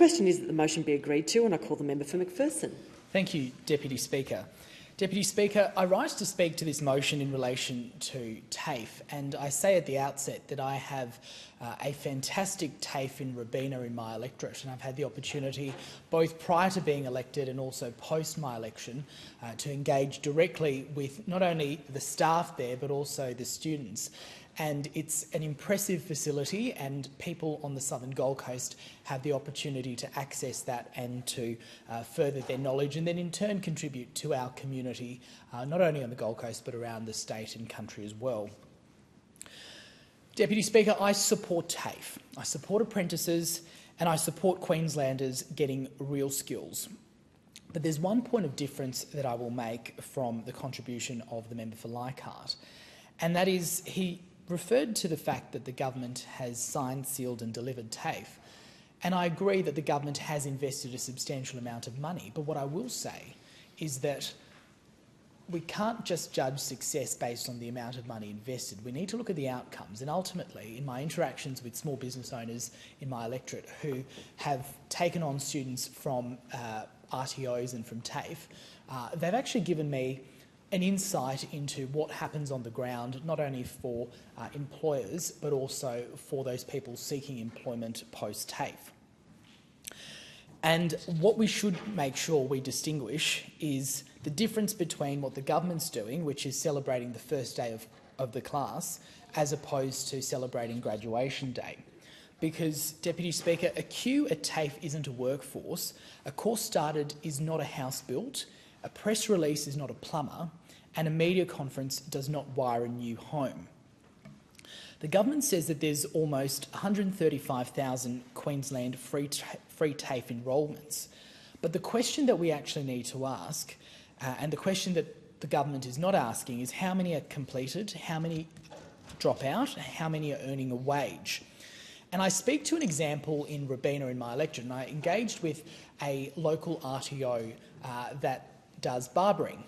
question is that the motion be agreed to, and I call the member for McPherson. Thank you, Deputy Speaker. Deputy Speaker, I rise to speak to this motion in relation to TAFE, and I say at the outset that I have a fantastic TAFE in Robina in my electorate, and I've had the opportunity, both prior to being elected and also post my election, to engage directly with not only the staff there but also the students. And it's an impressive facility, and people on the southern Gold Coast have the opportunity to access that and to further their knowledge, and then in turn contribute to our community, not only on the Gold Coast but around the state and country as well. Deputy Speaker, I support TAFE. I support apprentices, and I support Queenslanders getting real skills. But there's one point of difference that I will make from the contribution of the member for Leichhardt, and that is he referred to the fact that the government has signed, sealed and delivered TAFE. And I agree that the government has invested a substantial amount of money, but what I will say is that we can't just judge success based on the amount of money invested. We need to look at the outcomes, and ultimately, in my interactions with small business owners in my electorate who have taken on students from RTOs and from TAFE, they've actually given me an insight into what happens on the ground, not only for employers, but also for those people seeking employment post-TAFE. And what we should make sure we distinguish is the difference between what the government's doing, which is celebrating the first day of the class, as opposed to celebrating graduation day. Because, Deputy Speaker, a queue at TAFE isn't a workforce, a course started is not a house built, a press release is not a plumber, and a media conference does not wire a new home. The government says that there's almost 135,000 Queensland free TAFE enrolments. But the question that we actually need to ask, and the question that the government is not asking, is how many are completed, how many drop out, how many are earning a wage. And I speak to an example in Robina in my electorate, and I engaged with a local RTO that does barbering.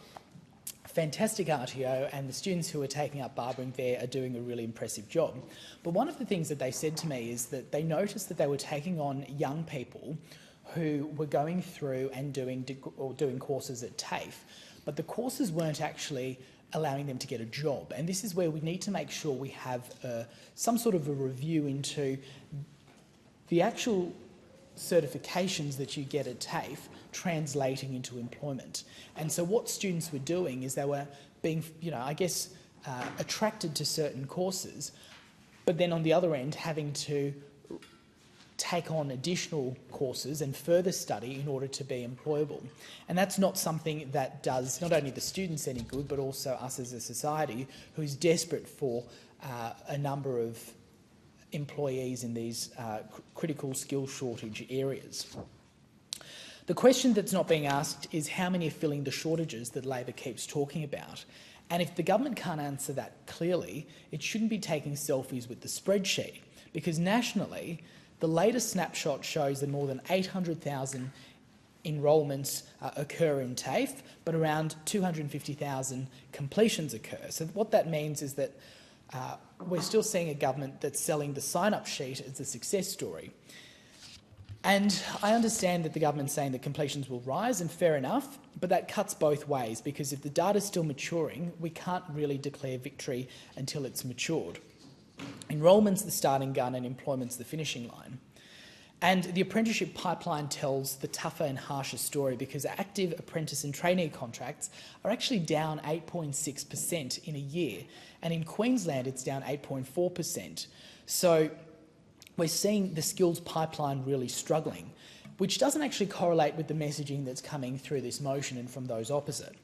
Fantastic RTO, and the students who are taking up barbering there are doing a really impressive job. But one of the things that they said to me is that they noticed that they were taking on young people who were going through and doing courses at TAFE, but the courses weren't actually allowing them to get a job. And this is where we need to make sure we have some sort of a review into the actual certifications that you get at TAFE translating into employment. And so what students were doing is they were being, attracted to certain courses, but then on the other end having to take on additional courses and further study in order to be employable. And that's not something that does not only the students any good, but also us as a society who's desperate for a number of employees in these critical skill shortage areas. The question that's not being asked is how many are filling the shortages that Labor keeps talking about. And if the government can't answer that clearly, it shouldn't be taking selfies with the spreadsheet, because nationally, the latest snapshot shows that more than 800,000 enrolments occur in TAFE, but around 250,000 completions occur. So what that means is that we're still seeing a government that's selling the sign-up sheet as a success story. And I understand that the government's saying that completions will rise, and fair enough, but that cuts both ways, because if the data's still maturing, we can't really declare victory until it's matured. Enrolment's the starting gun and employment's the finishing line. And the apprenticeship pipeline tells the tougher and harsher story, because active apprentice and trainee contracts are actually down 8.6% in a year, and in Queensland it's down 8.4%. So we're seeing the skills pipeline really struggling, which doesn't actually correlate with the messaging that's coming through this motion and from those opposite.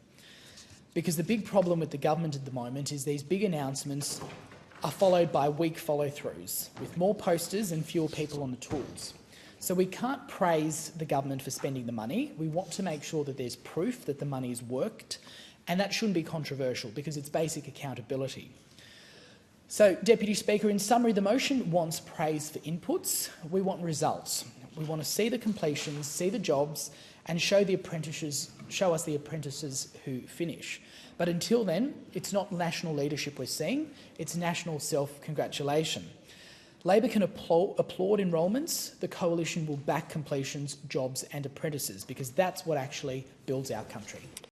Because the big problem with the government at the moment is these big announcements are followed by weak follow-throughs, with more posters and fewer people on the tools. So we can't praise the government for spending the money. We want to make sure that there's proof that the money's worked, and that shouldn't be controversial because it's basic accountability. So, Deputy Speaker, in summary, the motion wants praise for inputs. We want results. We want to see the completions, see the jobs, and show us the apprentices who finish. But until then, it's not national leadership we're seeing, it's national self-congratulation. Labor can applaud enrolments. The coalition will back completions, jobs and apprentices, because that's what actually builds our country.